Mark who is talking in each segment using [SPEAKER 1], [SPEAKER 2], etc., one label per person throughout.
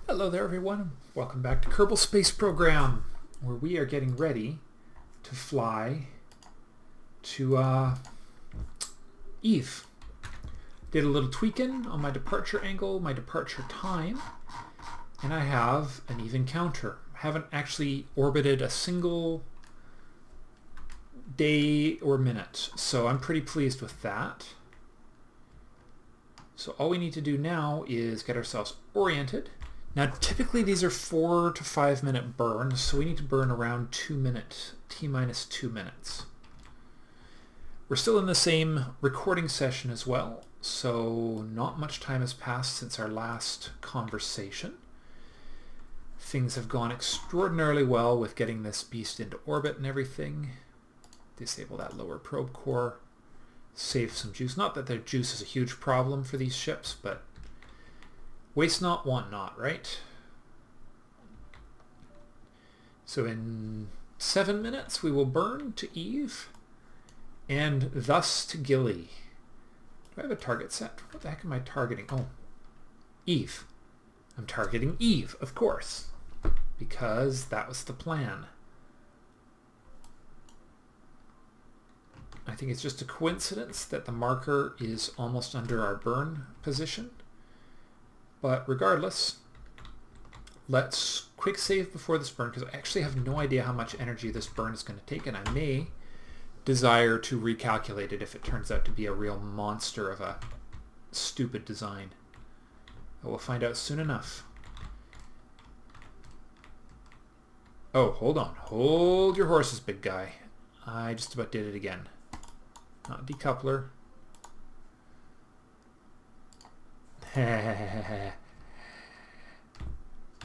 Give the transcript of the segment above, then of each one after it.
[SPEAKER 1] Hello there everyone, welcome back to Kerbal Space Program, where we are getting ready to fly to Eve. Did a little tweaking on my departure angle, my departure time, and I have an Eve encounter. I haven't actually orbited a single day or minute, so I'm pretty pleased with that. So all we need to do now is get ourselves oriented. Now typically these are 4 to 5 minute burns, so we need to burn around 2 minutes, T-minus 2 minutes. We're still in the same recording session as well, so not much time has passed since our last conversation. Things have gone extraordinarily well with getting this beast into orbit and everything. Disable that lower probe core, save some juice. Not that the juice is a huge problem for these ships, but waste not, want not, right? So in 7 minutes we will burn to Eve, and thus to Gilly. Do I have a target set? What the heck am I targeting? Oh, Eve. I'm targeting Eve, of course, because that was the plan. I think it's just a coincidence that the marker is almost under our burn position. But regardless, let's quick save before this burn, because I actually have no idea how much energy this burn is going to take, and I may desire to recalculate it if it turns out to be a real monster of a stupid design. But we'll find out soon enough. Oh, hold on. Hold your horses, big guy. I just about did it again. Not decoupler.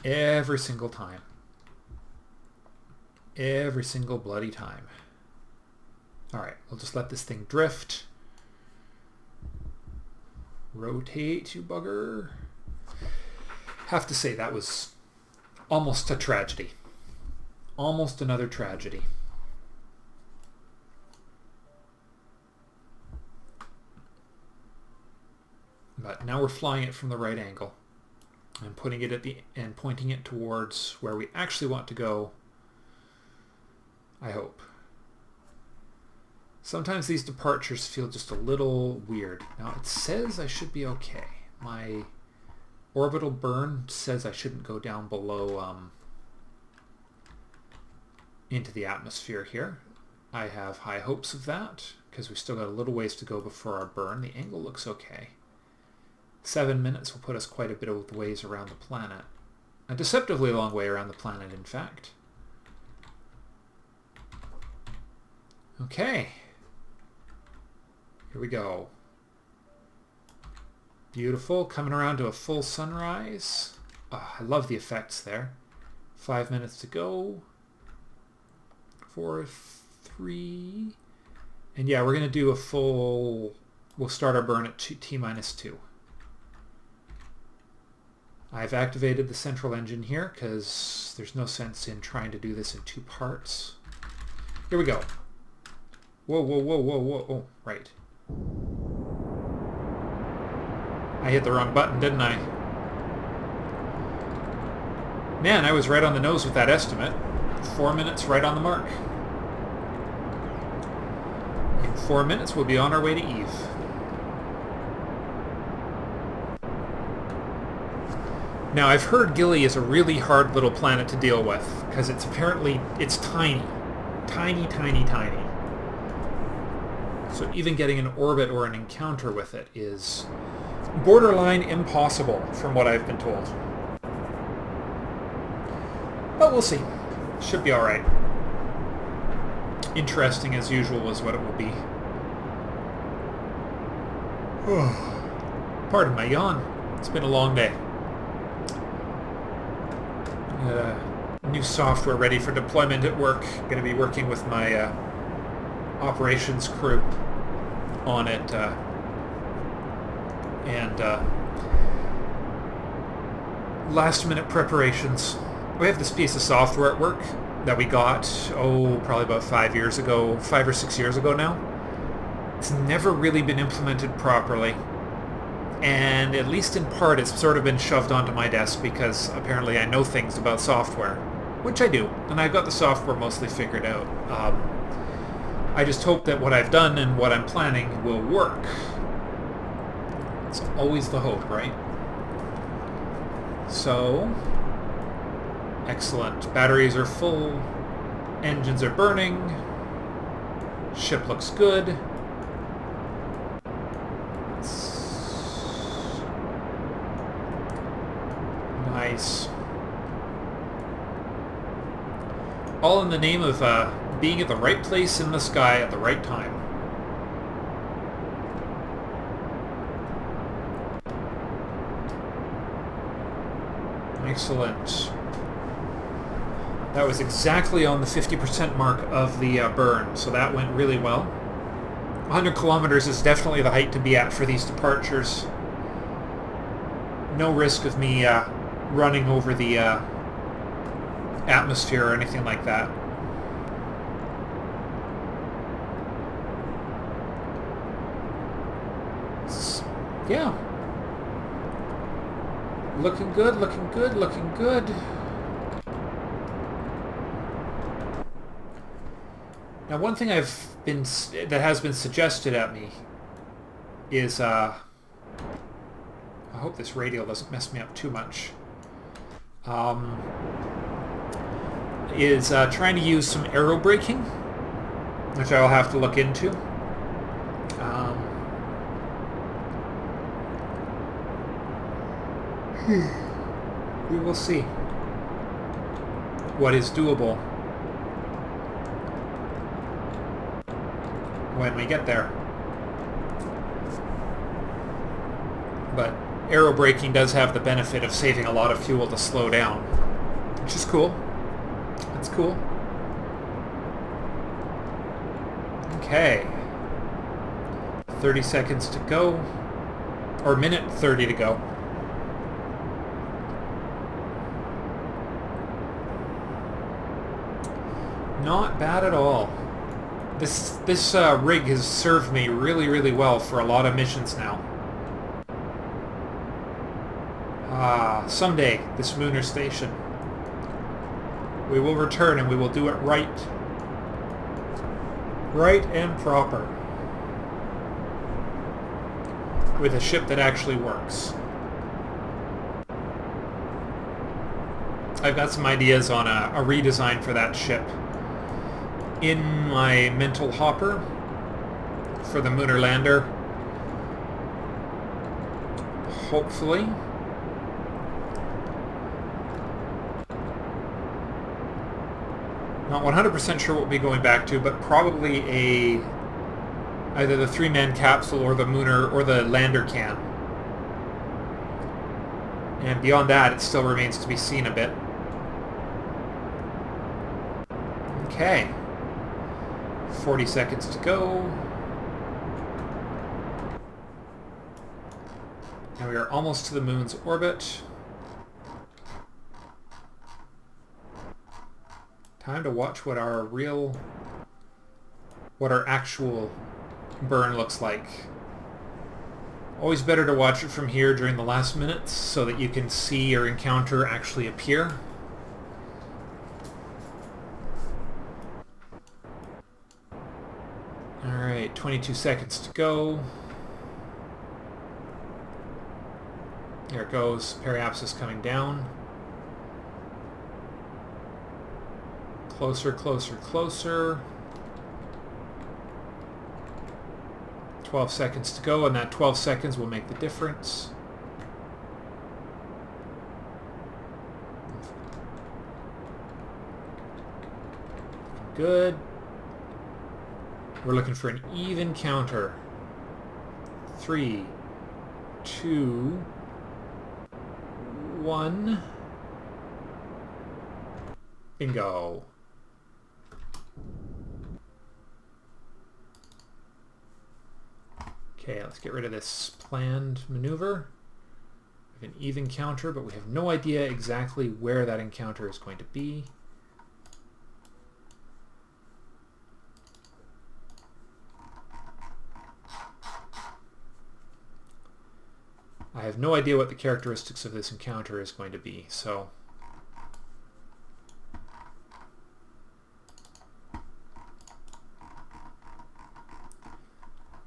[SPEAKER 1] Every single time. Every single bloody time. Alright, we'll just let this thing drift. Rotate, you bugger. Have to say, that was almost a tragedy. Almost another tragedy. But now we're flying it from the right angle and putting it at the and pointing it towards where we actually want to go, I hope. Sometimes these departures feel just a little weird. Now it says I should be okay. My orbital burn says I shouldn't go down below into the atmosphere here. I have high hopes of that because we still got a little ways to go before our burn. The angle looks okay. 7 minutes will put us quite a bit of ways around the planet. A deceptively long way around the planet, in fact. Okay. Here we go. Beautiful. Coming around to a full sunrise. Oh, I love the effects there. 5 minutes to go. 4, 3. And yeah, we're going to do a full... We'll start our burn at T-minus 2. I've activated the central engine here because there's no sense in trying to do this in 2 parts. Here we go. Whoa, whoa, whoa, whoa, whoa. Oh, right. I hit the wrong button, didn't I? Man, I was right on the nose with that estimate. 4 minutes right on the mark. In 4 minutes, we'll be on our way to Eve. Now, I've heard Gilly is a really hard little planet to deal with, because it's tiny. Tiny, tiny, tiny. So even getting an orbit or an encounter with it is borderline impossible, from what I've been told. But we'll see. Should be alright. Interesting as usual is what it will be. Pardon my yawn. It's been a long day. New software ready for deployment at work. Going to be working with my operations crew on it, and last minute preparations. We have this piece of software at work that we got, probably about 5 years ago, 5 or 6 years ago now. It's never really been implemented properly. And at least in part, it's sort of been shoved onto my desk because apparently I know things about software, which I do, and I've got the software mostly figured out. I just hope that what I've done and what I'm planning will work. It's always the hope, right? So, excellent. Batteries are full. Engines are burning. Ship looks good. Nice. All in the name of being at the right place in the sky at the right time. Excellent. That was exactly on the 50% mark of the burn, so that went really well. 100 kilometers is definitely the height to be at for these departures. No risk of me running over the atmosphere or anything like that. Yeah. Looking good, looking good, looking good. Now, one thing that has been suggested at me is I hope this radial doesn't mess me up too much. Is trying to use some aero braking, which I'll have to look into. We will see what is doable when we get there. But aero braking does have the benefit of saving a lot of fuel to slow down, which is cool. That's cool. Okay. 30 seconds to go. Or minute 30 to go. Not bad at all. This rig has served me really, really well for a lot of missions now. Someday, this Mooner Station. We will return and we will do it right. Right and proper. With a ship that actually works. I've got some ideas on a redesign for that ship in my mental hopper for the Mooner Lander. Hopefully. Not 100% sure what we'll be going back to, but probably either the 3-man capsule or the Mooner or the Lander can. And beyond that, it still remains to be seen a bit. Okay. 40 seconds to go. And we are almost to the moon's orbit. Time to watch what our actual burn looks like. Always better to watch it from here during the last minutes so that you can see your encounter actually appear. Alright, 22 seconds to go. There it goes. Periapsis coming down. Closer, closer, closer. 12 seconds to go, and that 12 seconds will make the difference. Good. We're looking for an even counter. 3, 2, 1. Bingo. Okay, let's get rid of this planned maneuver. We have an even counter, but we have no idea exactly where that encounter is going to be. have no idea what the characteristics of this encounter is going to be, so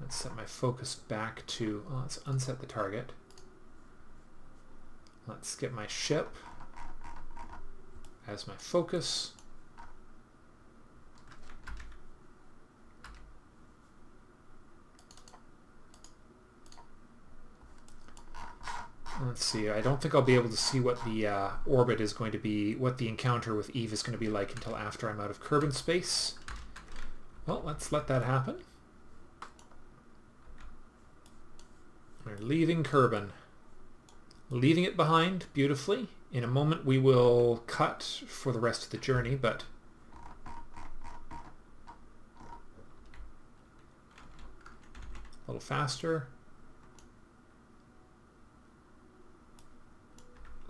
[SPEAKER 1] let's set my focus back to, well, let's unset the target. Let's get my ship as my focus. Let's see, I don't think I'll be able to see what the orbit is going to be, what the encounter with Eve is going to be like until after I'm out of Kerbal space. Well, let's let that happen. We're leaving Kerbal. Leaving it behind beautifully. In a moment we will cut for the rest of the journey, but a little faster.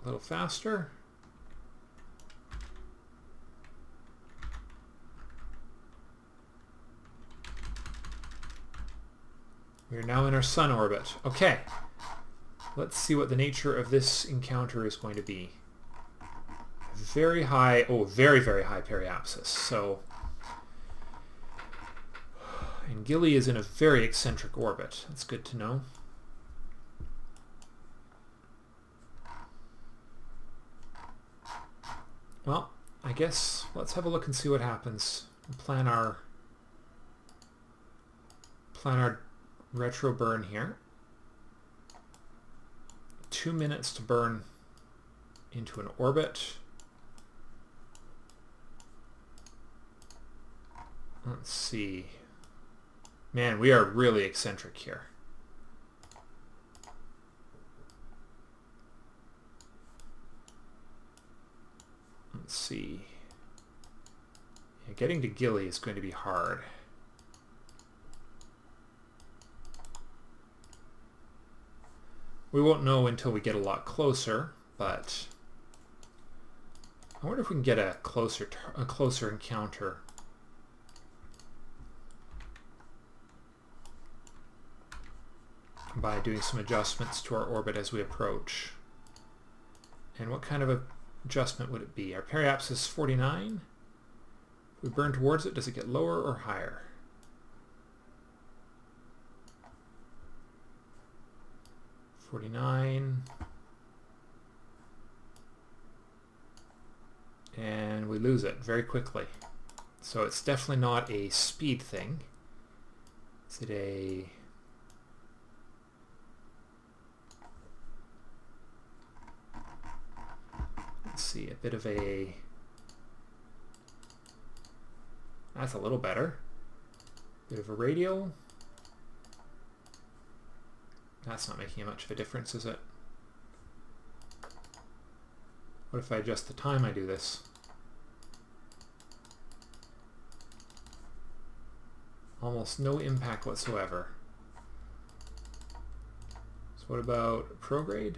[SPEAKER 1] A little faster. We are now in our sun orbit. Okay. Let's see what the nature of this encounter is going to be. Very high, oh, very, very high periapsis. So, and Gilly is in a very eccentric orbit. That's good to know. Well, I guess let's have a look and see what happens. We'll plan our retro burn here. 2 minutes to burn into an orbit. Let's see. Man, we are really eccentric here. Let's see. Yeah, getting to Gilly is going to be hard. We won't know until we get a lot closer, but I wonder if we can get a closer encounter. By doing some adjustments to our orbit as we approach. And what kind of adjustment would it be? Our periapsis is 49. If we burn towards it, does it get lower or higher? $49. And we lose it very quickly. So it's definitely not a speed thing. Is it a... Let's see, a bit of a... That's a little better. Bit of a radial. That's not making much of a difference, is it? What if I adjust the time I do this? Almost no impact whatsoever. So what about prograde?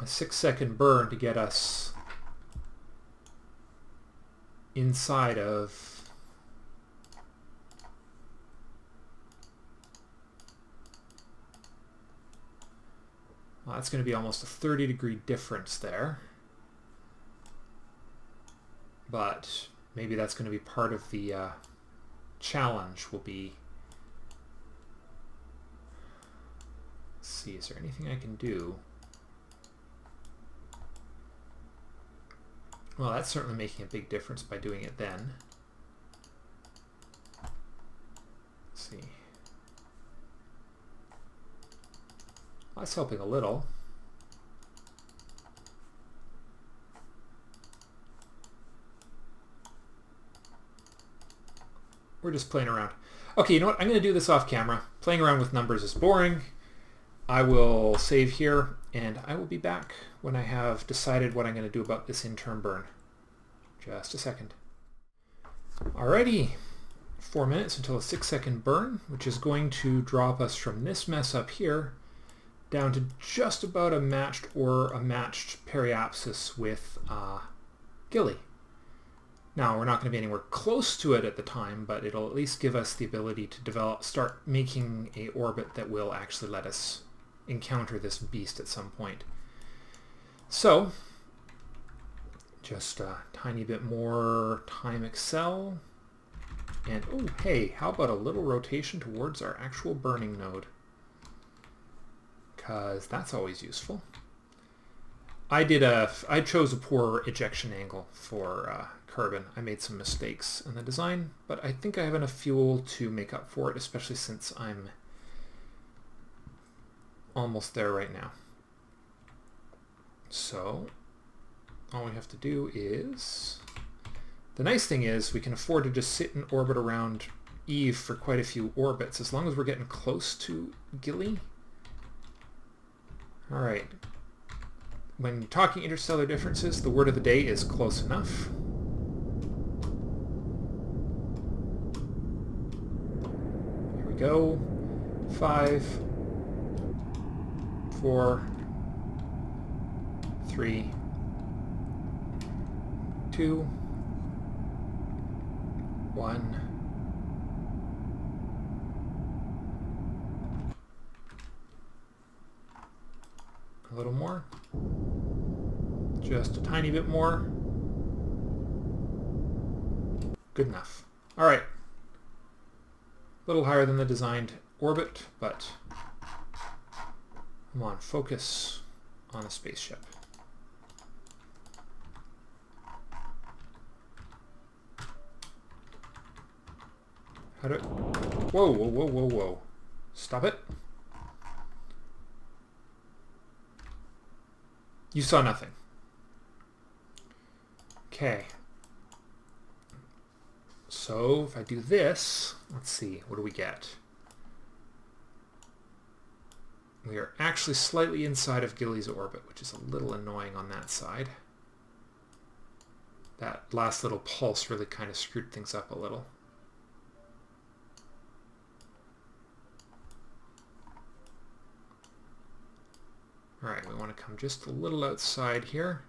[SPEAKER 1] A 6-second burn to get us inside of well, that's going to be almost a 30-degree difference there, but maybe that's going to be part of the challenge. Will be, let's see, is there anything I can do? Well, that's certainly making a big difference by doing it then. Let's see. Well, that's helping a little. We're just playing around. Okay, you know what? I'm going to do this off camera. Playing around with numbers is boring. I will save here, and I will be back when I have decided what I'm going to do about this in-turn burn. Just a second. Alrighty, 4 minutes until a 6-second burn, which is going to drop us from this mess up here down to just about a matched periapsis with Gilly. Now, we're not going to be anywhere close to it at the time, but it'll at least give us the ability to start making a orbit that will actually let us encounter this beast at some point. So, just a tiny bit more time accel. And, oh, hey, how about a little rotation towards our actual burning node? Because that's always useful. I chose a poor ejection angle for Kerbin. I made some mistakes in the design, but I think I have enough fuel to make up for it, especially since I'm almost there right now. So all we have to do is... The nice thing is we can afford to just sit in orbit around Eve for quite a few orbits, as long as we're getting close to Gilly. All right. When talking interstellar differences, the word of the day is close enough. Here we go. 5, 4, 3, 2, 1. A little more. Just a tiny bit more. Good enough. All right. A little higher than the designed orbit, but come on, focus on the spaceship. How do it? Whoa, whoa, whoa, whoa, whoa. Stop it. You saw nothing. Okay. So if I do this, let's see, what do we get? We are actually slightly inside of Gilly's orbit, which is a little annoying on that side. That last little pulse really kind of screwed things up a little. All right, we want to come just a little outside here,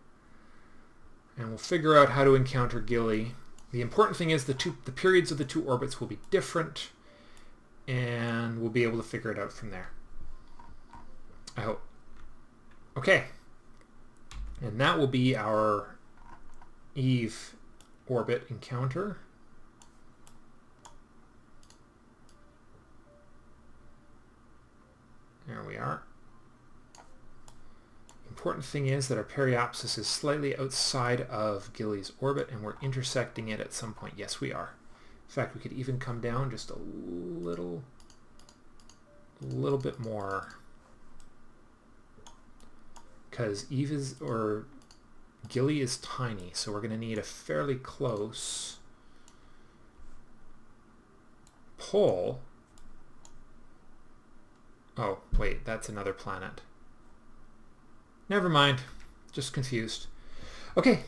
[SPEAKER 1] and we'll figure out how to encounter Gilly. The important thing is the periods of the two orbits will be different, and we'll be able to figure it out from there. I hope. Okay, and that will be our Eve orbit encounter. There we are. Important thing is that our periapsis is slightly outside of Gilly's orbit, and we're intersecting it at some point. Yes, we are. In fact, we could even come down just a little bit more, because Gilly is tiny, so we're going to need a fairly close pull. Oh, wait, that's another planet. Never mind. Just confused. Okay.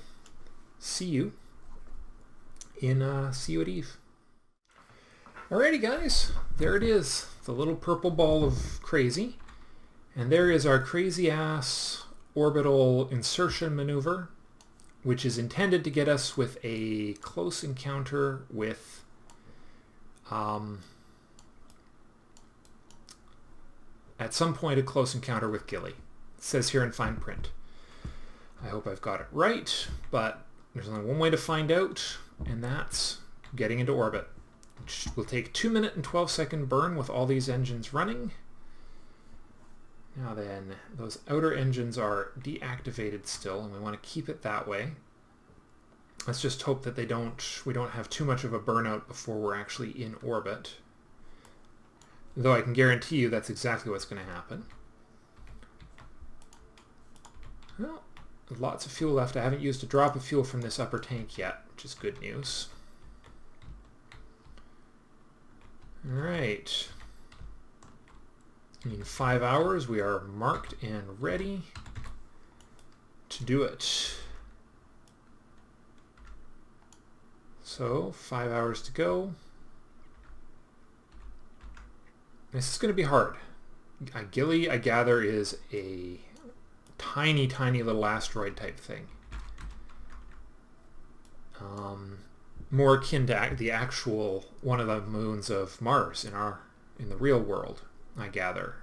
[SPEAKER 1] See you at Eve. Alrighty, guys. There it is. The little purple ball of crazy. And there is our crazy-ass orbital insertion maneuver, which is intended to get us with a close encounter with at some point a close encounter with Gilly. It says here in fine print. I hope I've got it right, but there's only one way to find out, and that's getting into orbit, which will take 2 minute and 12-second burn with all these engines running. Now then, those outer engines are deactivated still, and we want to keep it that way. Let's just hope that we don't have too much of a burnout before we're actually in orbit. Though I can guarantee you that's exactly what's going to happen. Well, lots of fuel left. I haven't used a drop of fuel from this upper tank yet, which is good news. All right. In 5 hours, we are marked and ready to do it. So, 5 hours to go. This is going to be hard. Gilly, I gather, is a tiny, tiny little asteroid type thing. more akin to the actual one of the moons of Mars in the real world, I gather.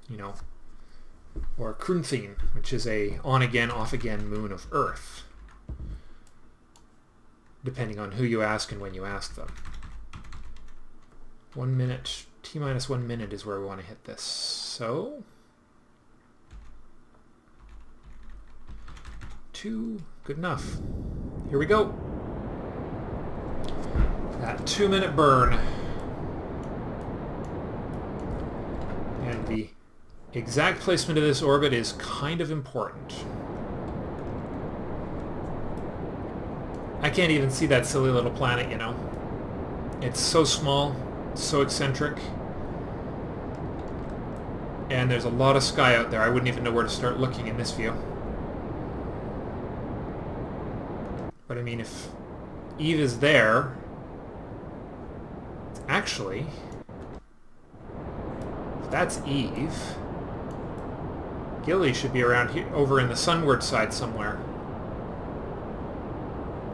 [SPEAKER 1] You know, or Krunthine, which is a on-again, off-again moon of Earth, depending on who you ask and when you ask them. 1 minute, T-minus 1 minute is where we want to hit this. So, 2, good enough. Here we go. That 2-minute burn. And the exact placement of this orbit is kind of important. I can't even see that silly little planet, you know. It's so small, so eccentric. And there's a lot of sky out there. I wouldn't even know where to start looking in this view. But I mean, if Eve is there, actually, if that's Eve, Gilly should be around here, over in the sunward side somewhere.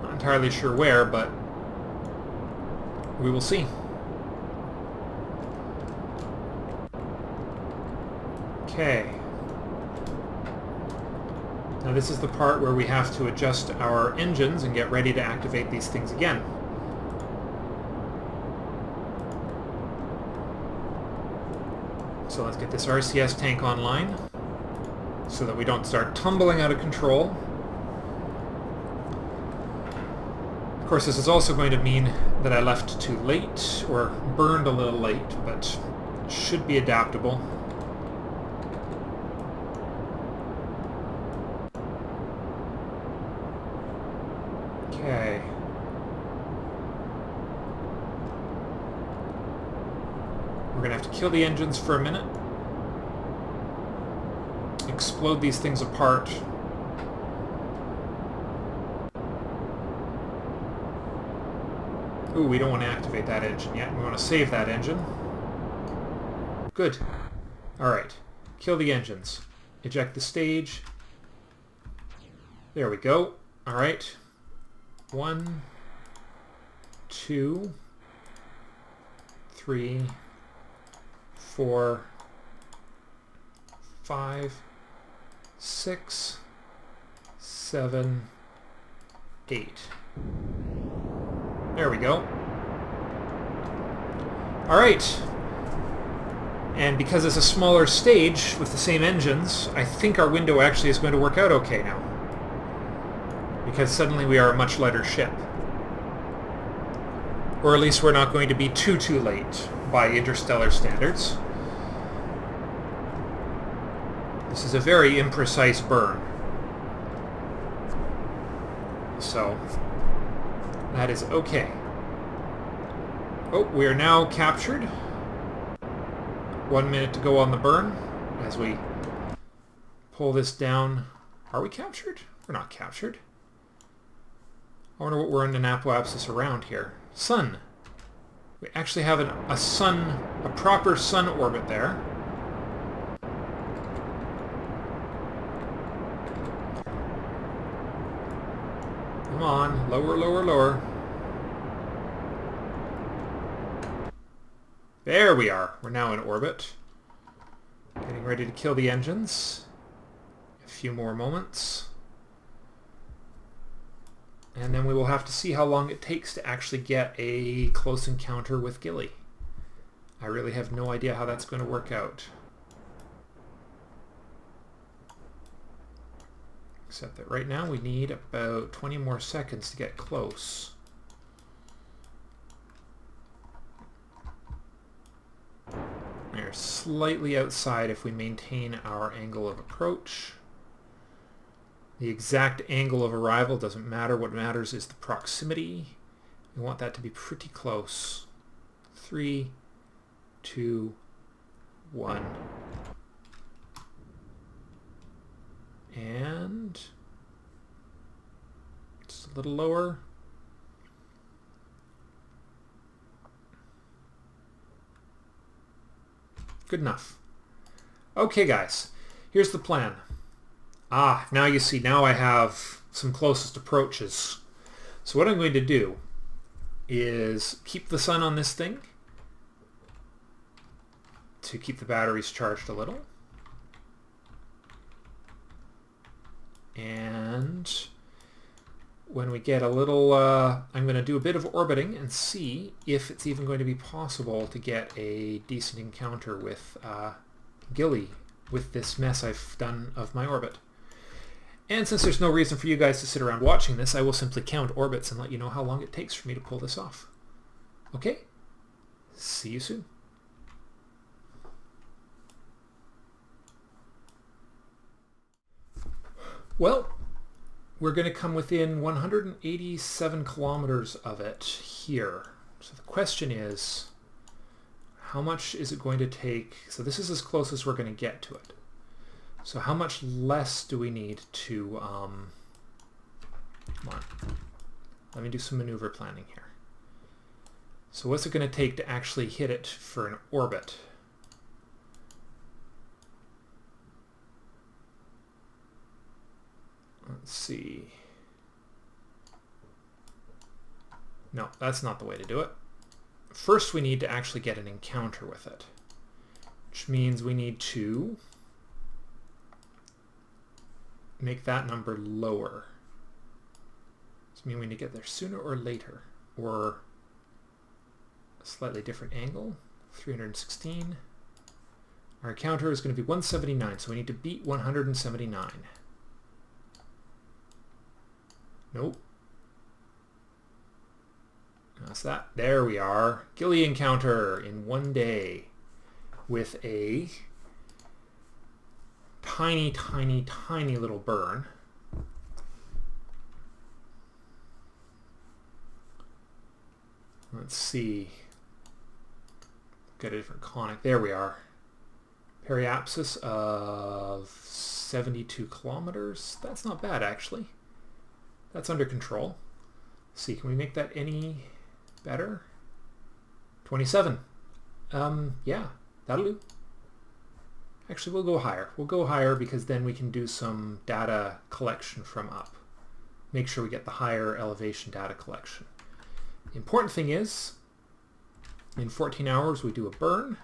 [SPEAKER 1] Not entirely sure where, but we will see. Okay. Now this is the part where we have to adjust our engines and get ready to activate these things again. So let's get this RCS tank online so that we don't start tumbling out of control. Of course, this is also going to mean that I left too late, or burned a little late, but should be adaptable. Okay. We're going to have to kill the engines for a minute. Explode these things apart. Ooh, we don't want to activate that engine yet. We want to save that engine. Good. Alright. Kill the engines. Eject the stage. There we go. Alright. 1, 2, 3, 4, 5, 6, 7, 8. There we go. Alright. And because it's a smaller stage with the same engines, I think our window actually is going to work out okay now. Because suddenly we are a much lighter ship. Or at least we're not going to be too late by interstellar standards. This is a very imprecise burn. So, that is okay. Oh, we are now captured. 1 minute to go on the burn as we pull this down. Are we captured? We're not captured. I wonder what we're in an apoapsis around here. Sun. We actually have a sun, a proper sun orbit there. Come on, lower, lower, lower. There we are. We're now in orbit. Getting ready to kill the engines. A few more moments. And then we will have to see how long it takes to actually get a close encounter with Gilly. I really have no idea how that's going to work out. Except that right now we need about 20 more seconds to get close. We're slightly outside if we maintain our angle of approach. The exact angle of arrival doesn't matter. What matters is the proximity. We want that to be pretty close. 3, 2, 1. And just a little lower. Good enough. Okay, guys, here's the plan. Ah, now you see, now I have some closest approaches So what I'm going to do is keep the sun on this thing to keep the batteries charged a little. And when we get a little, I'm going to do a bit of orbiting and see if it's even going to be possible to get a decent encounter with Gilly with this mess I've done of my orbit. And since there's no reason for you guys to sit around watching this, I will simply count orbits and let you know how long it takes for me to pull this off. Okay? See you soon. Well, we're going to come within 187 kilometers of it here. So the question is, how much is it going to take? So this is as close as we're going to get to it. So how much less do we need to, come on, let me do some maneuver planning here. So what's it going to take to actually hit it for an orbit? Let's see. No, that's not the way to do it. First we need to actually get an encounter with it, which means we need to make that number lower. Does it mean we need to get there sooner or later? Or a slightly different angle? 316. Our encounter is going to be 179, so we need to beat 179. Nope. That's that. There we are. Gilly encounter in 1 day with a tiny, tiny, tiny little burn. Let's see. Get a different conic. There we are. Periapsis of 72 kilometers. That's not bad, actually. That's under control. Let's see, can we make that any better? 27. Yeah, that'll do. Actually, we'll go higher. We'll go higher because then we can do some data collection from up. Make sure we get the higher elevation data collection. The important thing is, in 14 hours we do a burn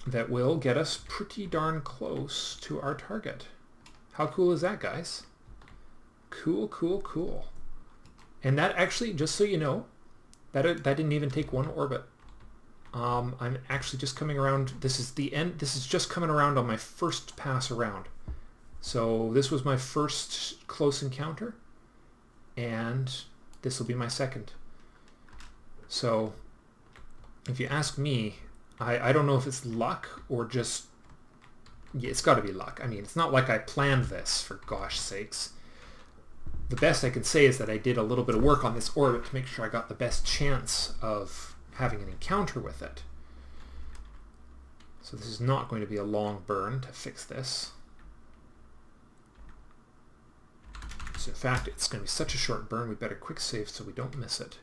[SPEAKER 1] that will get us pretty darn close to our target. How cool is that, guys? Cool, cool, cool. And that actually, just so you know, that didn't even take one orbit. I'm actually just coming around. This is the end. This is just coming around on my first pass around. So this was my first close encounter, and this will be my second. So if you ask me, I don't know if it's luck or just, yeah, it's got to be luck. I mean, it's not like I planned this, for gosh sakes. The best I can say is that I did a little bit of work on this orbit to make sure I got the best chance of having an encounter with it. So this is not going to be a long burn to fix this. So in fact, it's going to be such a short burn, we better quick save so we don't miss it.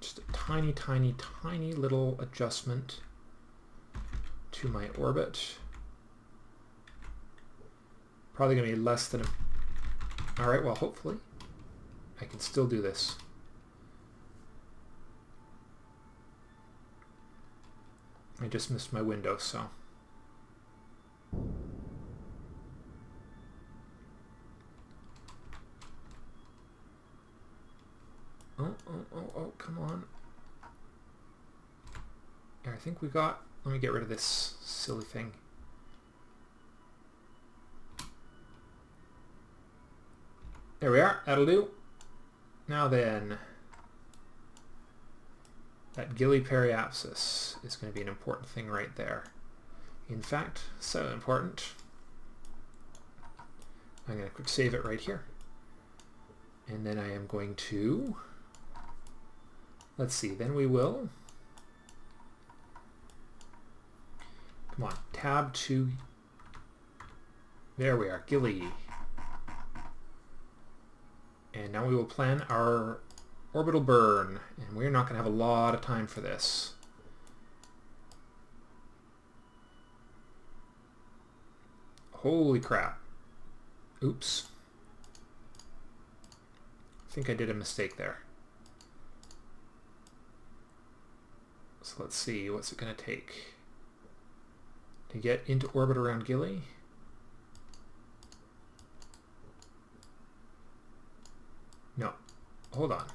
[SPEAKER 1] Just a tiny, tiny, tiny little adjustment to my orbit. Probably going to be less than a... Alright, well, hopefully I can still do this. I just missed my window, so... Oh, come on. I think we got... Let me get rid of this silly thing. There we are. That'll do. Now then, that Gilly periapsis is going to be an important thing right there. In fact, so important. I'm going to quick save it right here. And then I am going to... Let's see, then we will... Come on, tab to... There we are, Gilly. And now we will plan our orbital burn, and we're not going to have a lot of time for this. Holy crap. Oops. I think I did a mistake there. So let's see, what's it going to take to get into orbit around Gilly? No, hold on.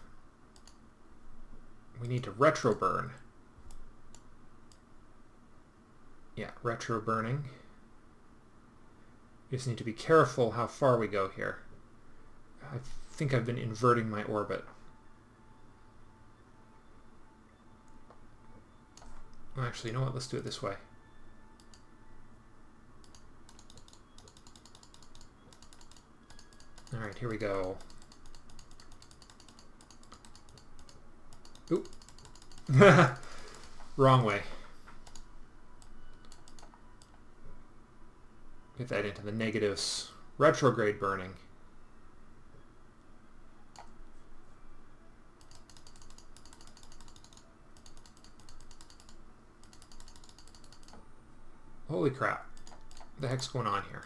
[SPEAKER 1] We need to retro burn. Yeah, retro burning. We just need to be careful how far we go here. I think I've been inverting my orbit. Well, actually, you know what? Let's do it this way. All right, here we go. Oop. Wrong way. Get that into the negatives. Retrograde burning. Holy crap. What the heck's going on here?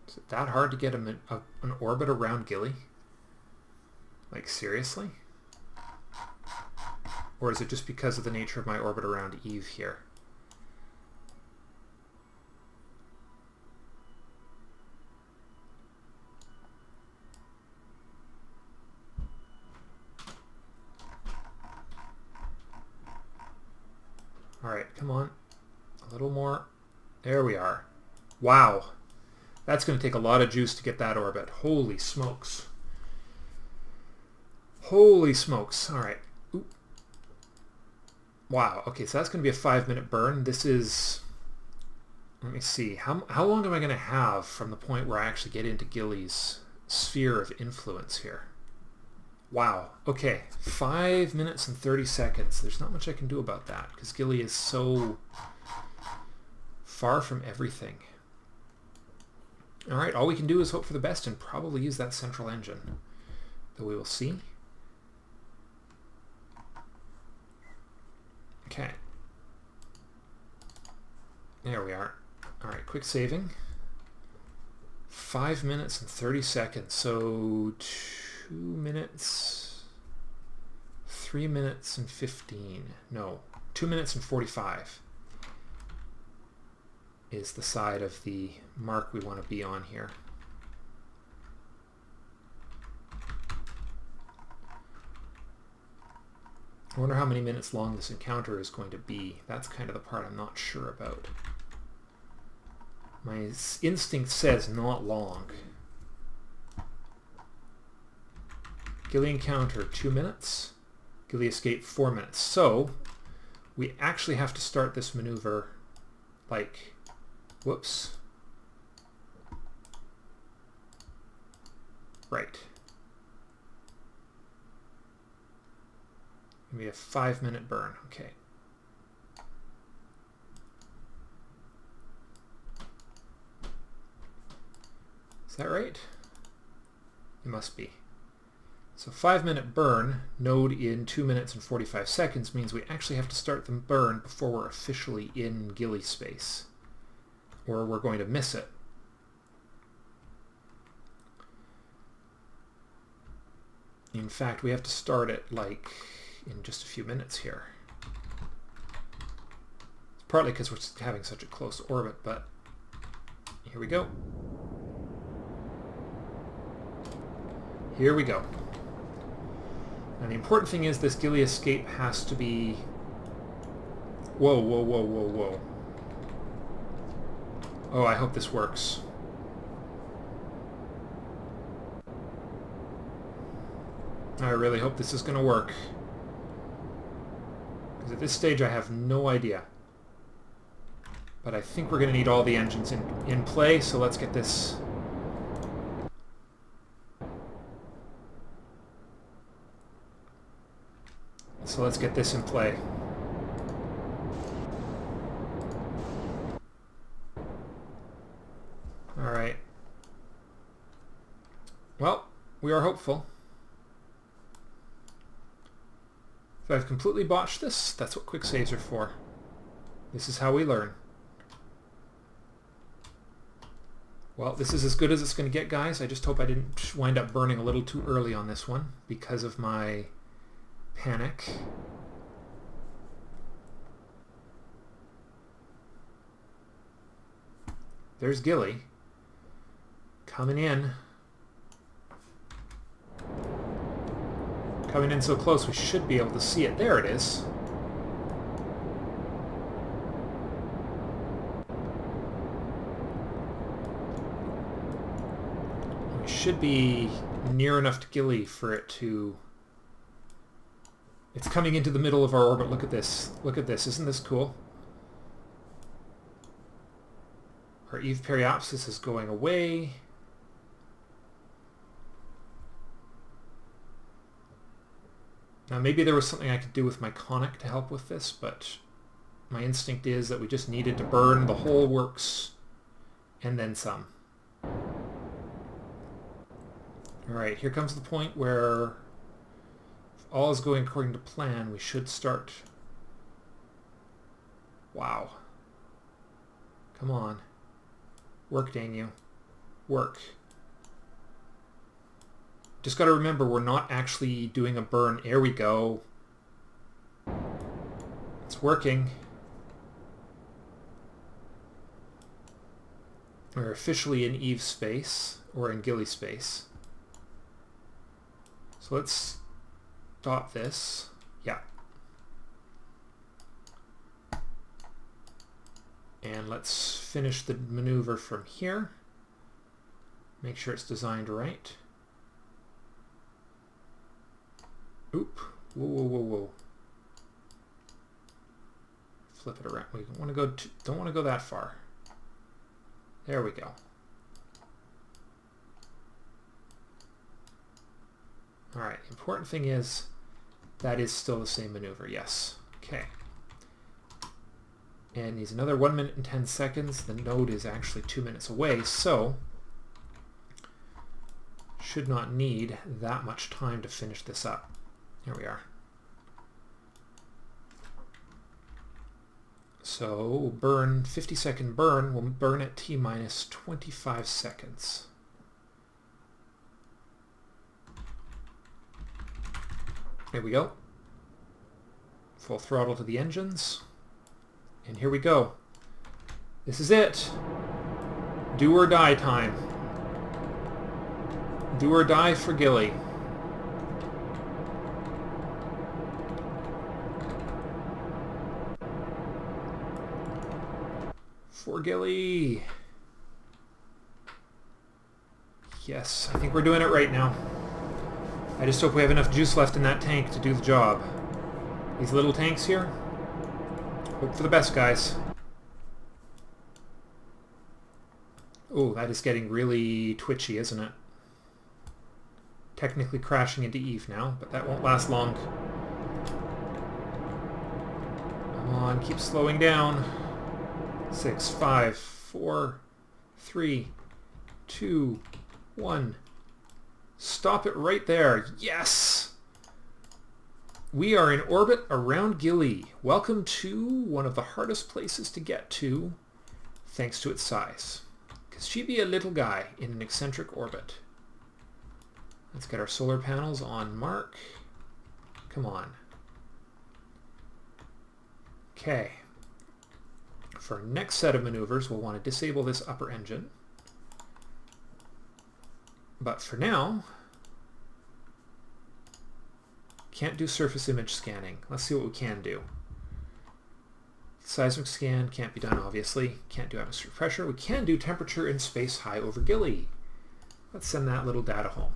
[SPEAKER 1] Is it that hard to get an orbit around Gilly? Like, seriously? Or is it just because of the nature of my orbit around Eve here? Alright, come on. A little more. There we are. Wow. That's going to take a lot of juice to get that orbit. Holy smokes. Holy smokes. Alright. Wow. Okay, so that's going to be a 5-minute burn. This is... Let me see. How long am I going to have from the point where I actually get into Gilly's sphere of influence here? Wow. Okay. 5 minutes and 30 seconds. There's not much I can do about that because Gilly is so far from everything. Alright, all we can do is hope for the best and probably use that central engine. Though we will see. Okay. There we are. Alright, quick saving. 5 minutes and 30 seconds. So 2 minutes, 3 minutes and 15. No, 2 minutes and 45 is the side of the mark we want to be on here. I wonder how many minutes long this encounter is going to be. That's kind of the part I'm not sure about. My instinct says not long. Gilly encounter 2 minutes. Gilly escape 4 minutes. So we actually have to start this maneuver like, whoops. Right. Maybe a 5-minute burn. Okay. Is that right? It must be. So 5-minute burn, node in 2 minutes and 45 seconds, means we actually have to start the burn before we're officially in Gilly space, or we're going to miss it. In fact, we have to start it like in just a few minutes here. It's partly because we're having such a close orbit, but here we go. Here we go. And the important thing is this Gilly escape has to be... Whoa, whoa, whoa, whoa, whoa. Oh, I hope this works. I really hope this is going to work. Because at this stage I have no idea. But I think we're going to need all the engines in play, so let's get this... So let's get this in play. Alright. Well, we are hopeful. If I've completely botched this, that's what quick saves are for. This is how we learn. Well, this is as good as it's going to get, guys. I just hope I didn't wind up burning a little too early on this one because of my panic. There's Gilly coming in. Coming in so close we should be able to see it. There it is. We should be near enough to Gilly for it to... It's coming into the middle of our orbit. Look at this. Look at this. Isn't this cool? Our Eve periapsis is going away. Now maybe there was something I could do with my conic to help with this, but my instinct is that we just needed to burn the whole works and then some. Alright, here comes the point where if all is going according to plan, we should start. Wow. Come on. Work, dang you. Work. Just got to remember, we're not actually doing a burn. There we go. It's working. We're officially in Eve space, or in Gilly space. So let's dot this. Yeah. And let's finish the maneuver from here. Make sure it's designed right. Oop. Whoa, whoa, whoa, whoa. Flip it around. We want to go don't want to go that far. There we go. Alright, the important thing is that is still the same maneuver, yes. Okay. And needs another 1 minute and 10 seconds. The node is actually 2 minutes away, so should not need that much time to finish this up. Here we are. So we'll burn 50-second burn. We'll burn at T minus 25 seconds. There we go. Full throttle to the engines. And here we go. This is it. Do or die time. Do or die for Gilly. For Gilly. Yes, I think we're doing it right now. I just hope we have enough juice left in that tank to do the job. These little tanks here. Hope for the best, guys. Oh, that is getting really twitchy, isn't it? Technically crashing into Eve now, but that won't last long. Come on, keep slowing down. 6, 5, 4, 3, 2, 1. Stop it right there. Yes! We are in orbit around Gilly. Welcome to one of the hardest places to get to, thanks to its size. Because she be a little guy in an eccentric orbit. Let's get our solar panels on mark. Come on. Okay. For our next set of maneuvers, we'll want to disable this upper engine. But for now, can't do surface image scanning. Let's see what we can do. Seismic scan can't be done, obviously. Can't do atmospheric pressure. We can do temperature in space high over Gilly. Let's send that little data home.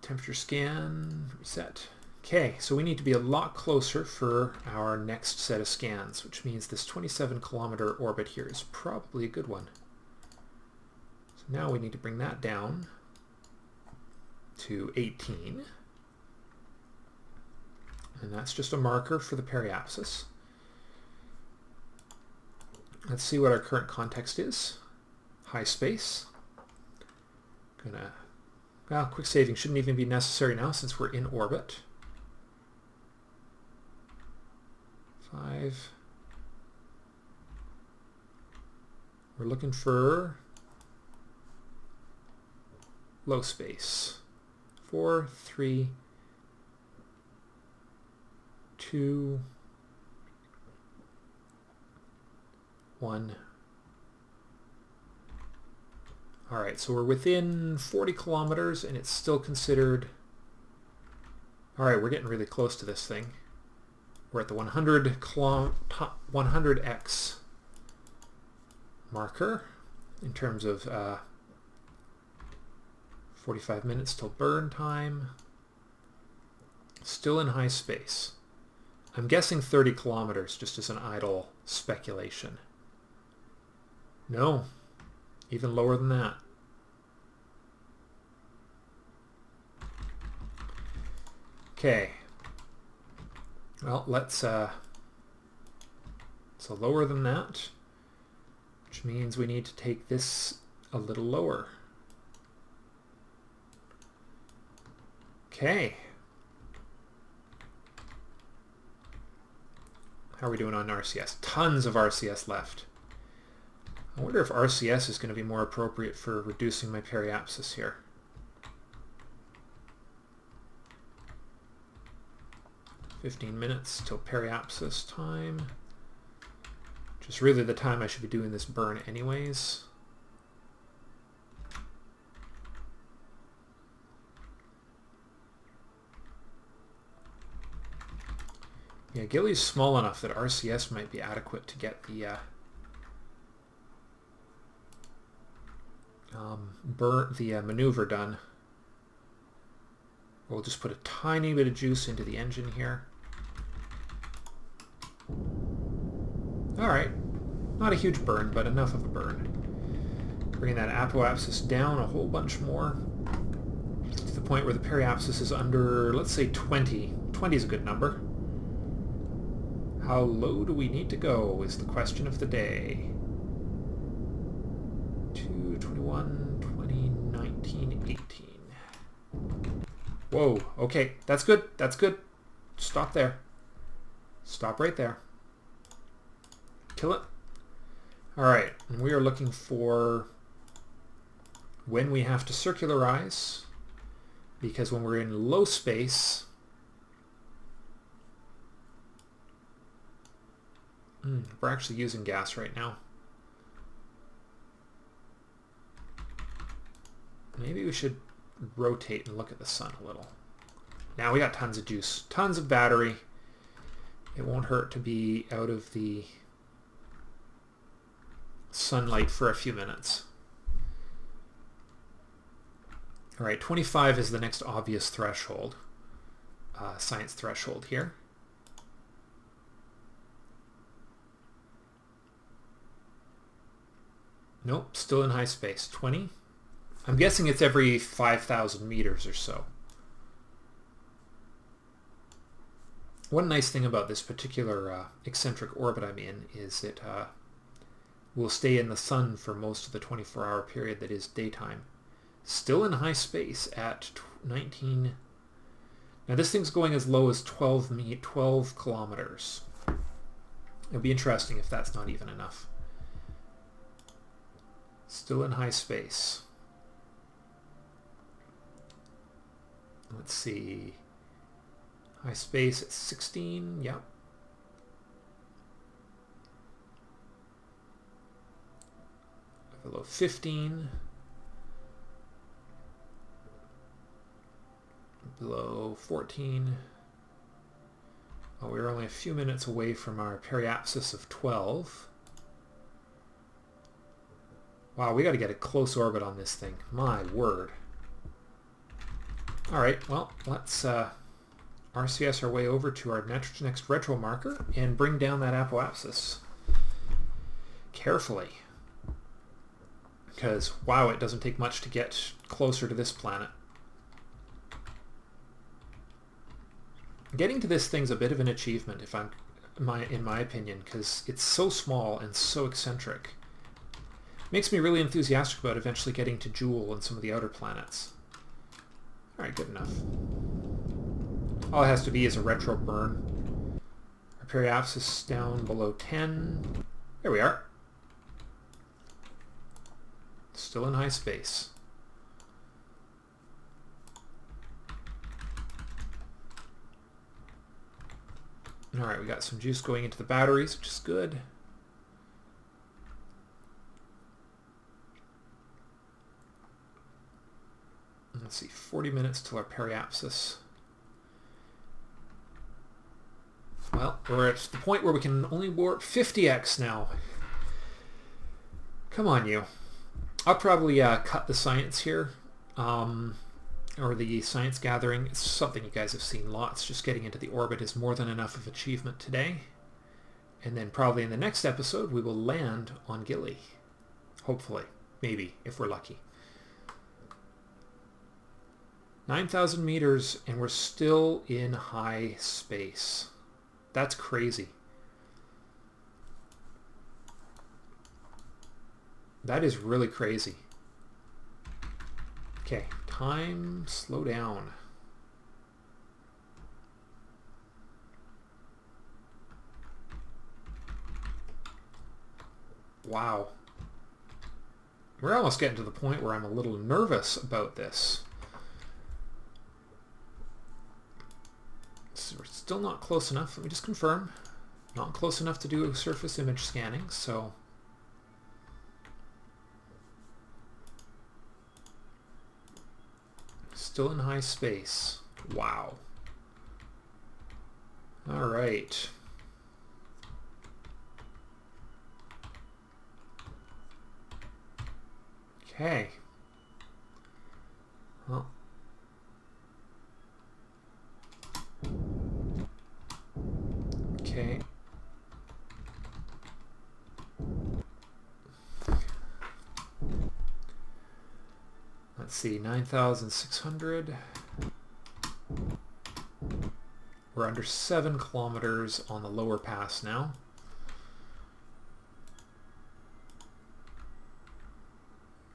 [SPEAKER 1] Temperature scan, reset. Okay, so we need to be a lot closer for our next set of scans, which means this 27-kilometer orbit here is probably a good one. So now we need to bring that down to 18. And that's just a marker for the periapsis. Let's see what our current context is. High space. Well, quick saving shouldn't even be necessary now since we're in orbit. 5. We're looking for low space. 4, 3, 2, 1. All right, so we're within 40 kilometers and it's still considered... All right, we're getting really close to this thing. We're at the 100x marker in terms of 45 minutes till burn time. Still in high space. I'm guessing 30 kilometers just as an idle speculation. No, even lower than that. Okay. Well, let's so lower than that, which means we need to take this a little lower. Okay. How are we doing on RCS? Tons of RCS left. I wonder if RCS is going to be more appropriate for reducing my periapsis here. 15 minutes till periapsis time. Which is really the time I should be doing this burn anyways. Yeah, Gilly's small enough that RCS might be adequate to get the maneuver done. We'll just put a tiny bit of juice into the engine here. Alright, not a huge burn, but enough of a burn. Bringing that apoapsis down a whole bunch more to the point where the periapsis is under, let's say 20. 20 is a good number. How low do we need to go is the question of the day. 2, 21, 20, 19, 18. Whoa, okay, that's good, that's good. Stop there. Stop right there. Kill it. Alright, and we are looking for when we have to circularize, because when we're in low space, we're actually using gas right now. Maybe we should rotate and look at the sun a little. Now we got tons of juice, tons of battery. It won't hurt to be out of the sunlight for a few minutes. All right, 25 is the next obvious threshold, science threshold here. Nope, still in high space. 20. I'm guessing it's every 5,000 meters or so. One nice thing about this particular eccentric orbit I'm in is it will stay in the sun for most of the 24-hour period that is daytime. Still in high space at 19. Now this thing's going as low as 12 kilometers. It'll be interesting if that's not even enough. Still in high space. Let's see. High space at 16, yep. Below 15. Below 14. Oh, we're only a few minutes away from our periapsis of 12. Wow, we got to get a close orbit on this thing. My word. All right, well, let's RCS our way over to our next retro marker and bring down that apoapsis carefully. Because, wow, it doesn't take much to get closer to this planet. Getting to this thing's a bit of an achievement, in my opinion, because it's so small and so eccentric. Makes me really enthusiastic about eventually getting to Joule and some of the outer planets. Alright, good enough. All it has to be is a retro burn. Our periapsis down below 10. There we are. Still in high space. Alright, we got some juice going into the batteries, which is good. Let's see, 40 minutes till our periapsis. Well, we're at the point where we can only warp 50x now. Come on, you. I'll probably cut the science here, or the science gathering. It's something you guys have seen lots. Just getting into the orbit is more than enough of achievement today. And then probably in the next episode we will land on Gilly. Hopefully. Maybe, if we're lucky. 9,000 meters and we're still in high space. That's crazy. That is really crazy. Okay, time, slow down. Wow. We're almost getting to the point where I'm a little nervous about this. So we're still not close enough. Let me just confirm. Not close enough to do surface image scanning, so... Still in high space. Wow. All right. Okay. Well. Okay. Let's see, 9,600. We're under 7 kilometers on the lower pass now.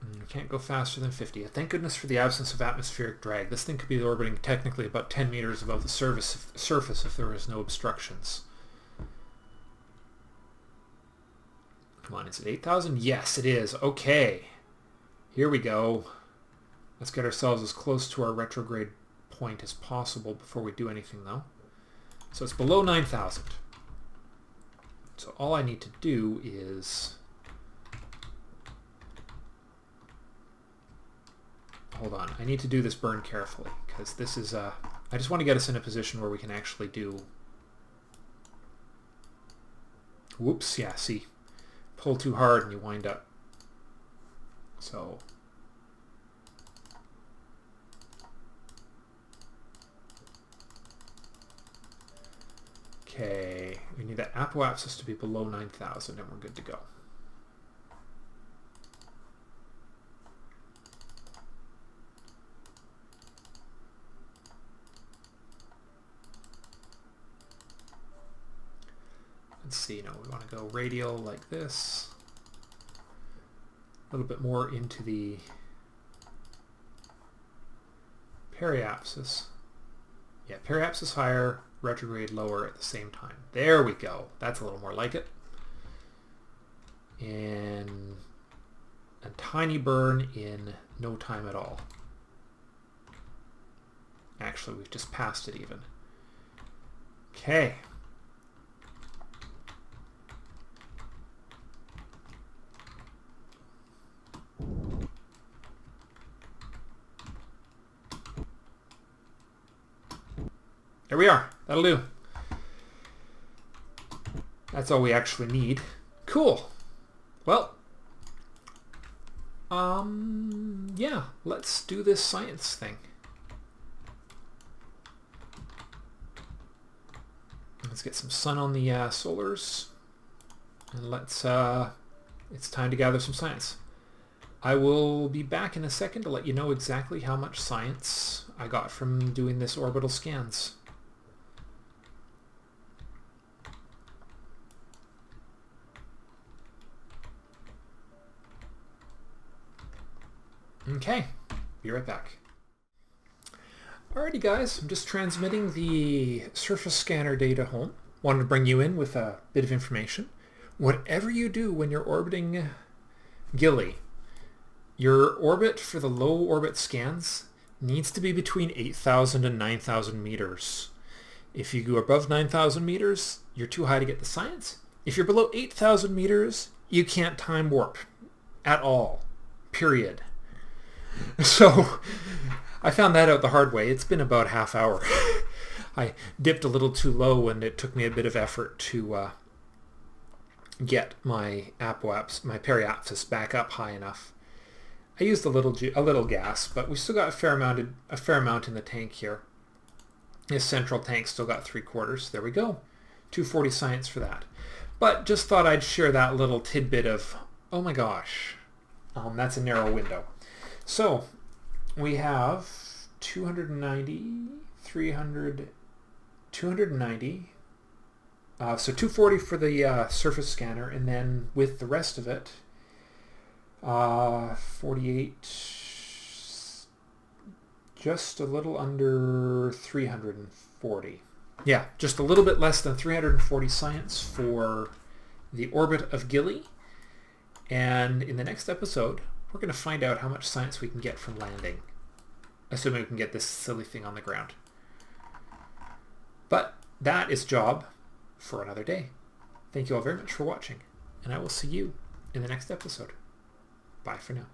[SPEAKER 1] We can't go faster than 50. Thank goodness for the absence of atmospheric drag. This thing could be orbiting technically about 10 meters above the surface if there was no obstructions. Come on, is it 8,000? Yes, it is. Okay. Here we go. Let's get ourselves as close to our retrograde point as possible before we do anything, though. So it's below 9,000. So all I need to do is... Hold on. I need to do this burn carefully, because this is... I just want to get us in a position where we can actually do... Whoops, yeah, see. Pull too hard and you wind up. So... Okay, we need that apoapsis to be below 9,000 and we're good to go. Let's see, no, we want to go radial like this. A little bit more into the periapsis. Yeah, periapsis higher, retrograde lower at the same time. There we go. That's a little more like it. And a tiny burn in no time at all. Actually, we've just passed it even. Okay. There we are. That'll do. That's all we actually need. Cool. Well, yeah, let's do this science thing. Let's get some sun on the solars, and let's, it's time to gather some science. I will be back in a second to let you know exactly how much science I got from doing this orbital scans. Okay, be right back. Alrighty guys, I'm just transmitting the surface scanner data home. Wanted to bring you in with a bit of information. Whatever you do when you're orbiting Gilly, your orbit for the low orbit scans needs to be between 8,000 and 9,000 meters. If you go above 9,000 meters, you're too high to get the science. If you're below 8,000 meters, you can't time warp at all. Period. So I found that out the hard way. It's been about half hour. I dipped a little too low, and it took me a bit of effort to get my periapsis back up high enough. I used a little gas, but we still got a fair amount in the tank here. This central tank still got 3/4. There we go. 240 science for that. But just thought I'd share that little tidbit of, oh my gosh, that's a narrow window. So we have 290, 300, 290. So 240 for the surface scanner, and then with the rest of it, 48, just a little under 340. Yeah, just a little bit less than 340 science for the orbit of Gilly. And in the next episode, we're going to find out how much science we can get from landing, assuming we can get this silly thing on the ground. But that is job for another day. Thank you all very much for watching, and I will see you in the next episode. Bye for now.